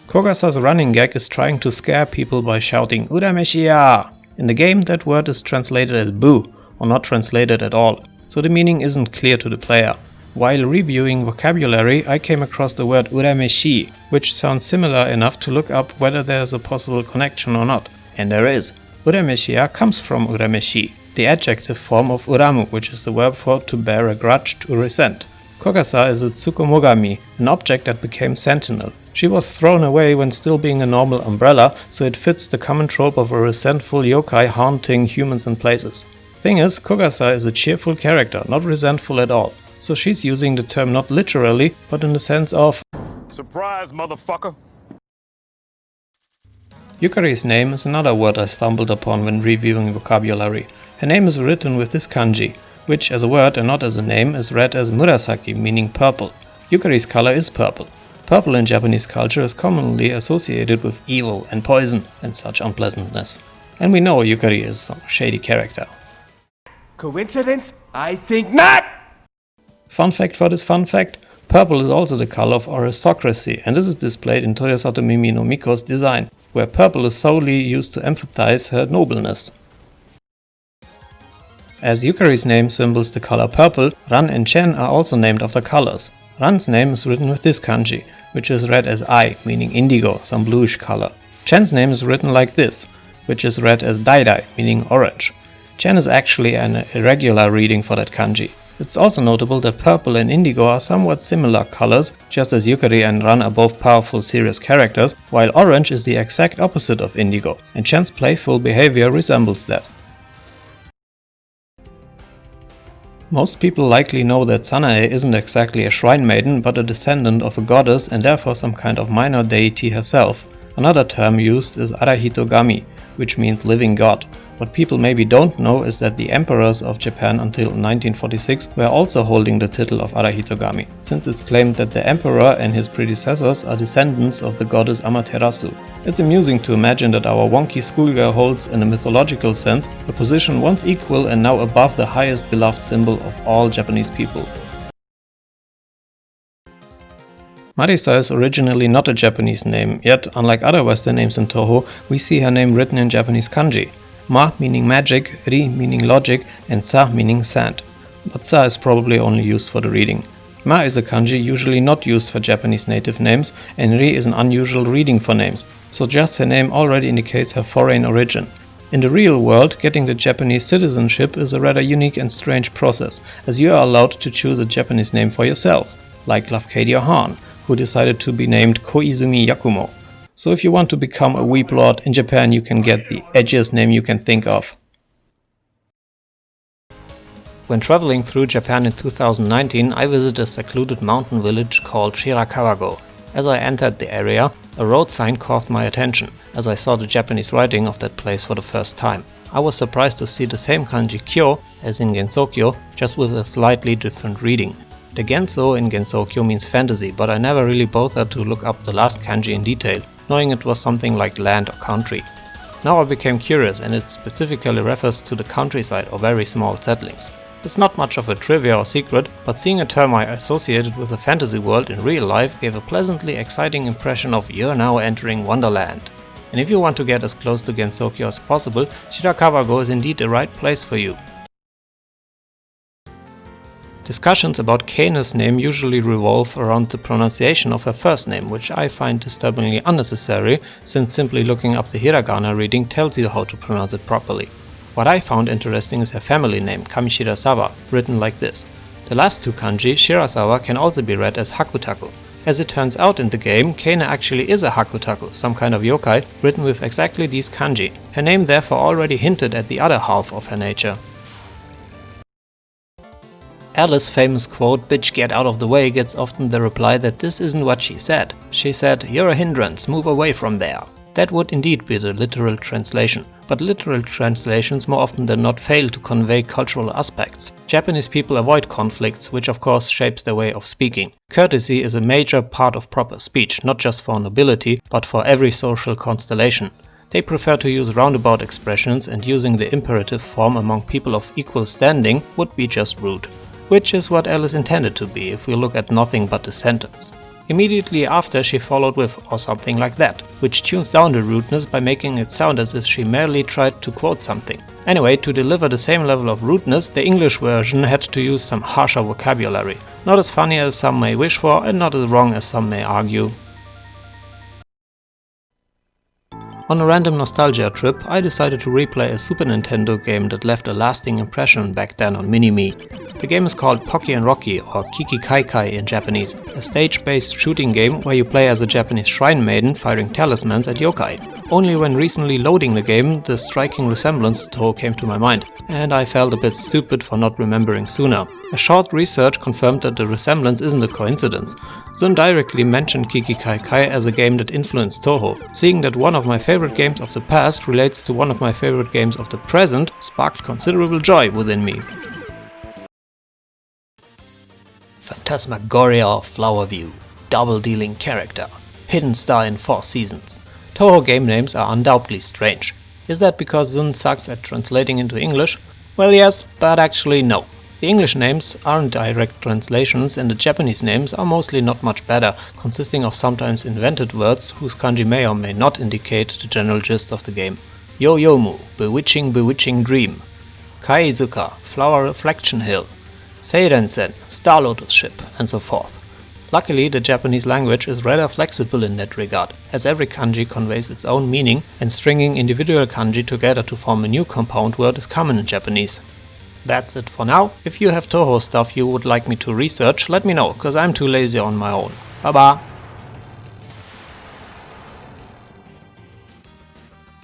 Kogasa's running gag is trying to scare people by shouting "Urameshiya!". In the game that word is translated as boo, or not translated at all, so the meaning isn't clear to the player. While reviewing vocabulary, I came across the word urameshi, which sounds similar enough to look up whether there is a possible connection or not. And there is. Urameshiya comes from urameshi, the adjective form of uramu, which is the verb for to bear a grudge, to resent. Kogasa is a tsukumogami, an object that became sentinel. She was thrown away when still being a normal umbrella, so it fits the common trope of a resentful yokai haunting humans and places. Thing is, Kogasa is a cheerful character, not resentful at all. So she's using the term not literally, but in the sense of surprise, motherfucker! Yukari's name is another word I stumbled upon when reviewing vocabulary. Her name is written with this kanji, which as a word and not as a name is read as murasaki, meaning purple. Yukari's color is purple. Purple in Japanese culture is commonly associated with evil and poison and such unpleasantness. And we know Yukari is some shady character. Coincidence? I think not! Fun fact for this fun fact, purple is also the color of aristocracy, and this is displayed in Toyosato Mimi no Miko's design, where purple is solely used to emphasize her nobleness. As Yukari's name symbols the color purple, Ran and Chen are also named after colors. Ran's name is written with this kanji, which is read as I, meaning indigo, some bluish color. Chen's name is written like this, which is read as Daidai, meaning orange. Chen is actually an irregular reading for that kanji. It's also notable that purple and indigo are somewhat similar colors, just as Yukari and Ran are both powerful serious characters, while orange is the exact opposite of indigo, and Chen's playful behavior resembles that. Most people likely know that Sanae isn't exactly a shrine maiden, but a descendant of a goddess and therefore some kind of minor deity herself. Another term used is Arahitogami, which means living god. What people maybe don't know is that the emperors of Japan until 1946 were also holding the title of Arahitogami, since it's claimed that the emperor and his predecessors are descendants of the goddess Amaterasu. It's amusing to imagine that our wonky schoolgirl holds, in a mythological sense, a position once equal and now above the highest beloved symbol of all Japanese people. Marisa is originally not a Japanese name, yet unlike other Western names in Touhou, we see her name written in Japanese kanji. Ma meaning magic, Ri meaning logic, and Sa meaning sand. But Sa is probably only used for the reading. Ma is a kanji usually not used for Japanese native names, and Ri is an unusual reading for names, so just her name already indicates her foreign origin. In the real world, getting the Japanese citizenship is a rather unique and strange process, as you are allowed to choose a Japanese name for yourself, like Lafcadio Hahn, who decided to be named Koizumi Yakumo. So if you want to become a weep lord in Japan, you can get the edgiest name you can think of. When traveling through Japan in 2019, I visited a secluded mountain village called Shirakawago. As I entered the area, a road sign caught my attention, as I saw the Japanese writing of that place for the first time. I was surprised to see the same kanji Kyo as in Gensokyo, just with a slightly different reading. The Genso in Gensokyo means fantasy, but I never really bothered to look up the last kanji in detail, knowing it was something like land or country. Now I became curious, and it specifically refers to the countryside or very small settlings. It's not much of a trivia or secret, but seeing a term I associated with a fantasy world in real life gave a pleasantly exciting impression of you're now entering Wonderland. And if you want to get as close to Gensokyo as possible, Shirakawago is indeed the right place for you. Discussions about Kane's name usually revolve around the pronunciation of her first name, which I find disturbingly unnecessary, since simply looking up the hiragana reading tells you how to pronounce it properly. What I found interesting is her family name, Kamishirasawa, written like this. The last two kanji, Shirasawa, can also be read as Hakutaku. As it turns out in the game, Kane actually is a Hakutaku, some kind of yokai, written with exactly these kanji. Her name therefore already hinted at the other half of her nature. Alice's famous quote, "Bitch get out of the way," gets often the reply that this isn't what she said. She said, "You're a hindrance, move away from there." That would indeed be the literal translation, but literal translations more often than not fail to convey cultural aspects. Japanese people avoid conflicts, which of course shapes their way of speaking. Courtesy is a major part of proper speech, not just for nobility, but for every social constellation. They prefer to use roundabout expressions, and using the imperative form among people of equal standing would be just rude. Which is what Alice intended to be if we look at nothing but the sentence. Immediately after she followed with "or something like that", which tunes down the rudeness by making it sound as if she merely tried to quote something. Anyway, to deliver the same level of rudeness, the English version had to use some harsher vocabulary. Not as funny as some may wish for, and not as wrong as some may argue. On a random nostalgia trip, I decided to replay a Super Nintendo game that left a lasting impression back then on Mini-Me. The game is called Pocky and Rocky, or Kiki Kai Kai in Japanese, a stage-based shooting game where you play as a Japanese shrine maiden firing talismans at yokai. Only when recently loading the game, the striking resemblance to Touhou came to my mind, and I felt a bit stupid for not remembering sooner. A short research confirmed that the resemblance isn't a coincidence. Zun directly mentioned Kiki Kai Kai as a game that influenced Touhou. Seeing that one of my favorite games of the past relates to one of my favorite games of the present sparked considerable joy within me. Phantasmagoria of Flower View, double-dealing character, hidden star in 4 seasons. Touhou game names are undoubtedly strange. Is that because Zun sucks at translating into English? Well, yes, but actually no. The English names aren't direct translations and the Japanese names are mostly not much better, consisting of sometimes invented words whose kanji may or may not indicate the general gist of the game. Yoyomu, bewitching bewitching dream. Kaizuka, flower reflection hill. Seirensen, star lotus ship, and so forth. Luckily, the Japanese language is rather flexible in that regard, as every kanji conveys its own meaning, and stringing individual kanji together to form a new compound word is common in Japanese. That's it for now. If you have Touhou stuff you would like me to research, let me know, cause I'm too lazy on my own. Bye bye!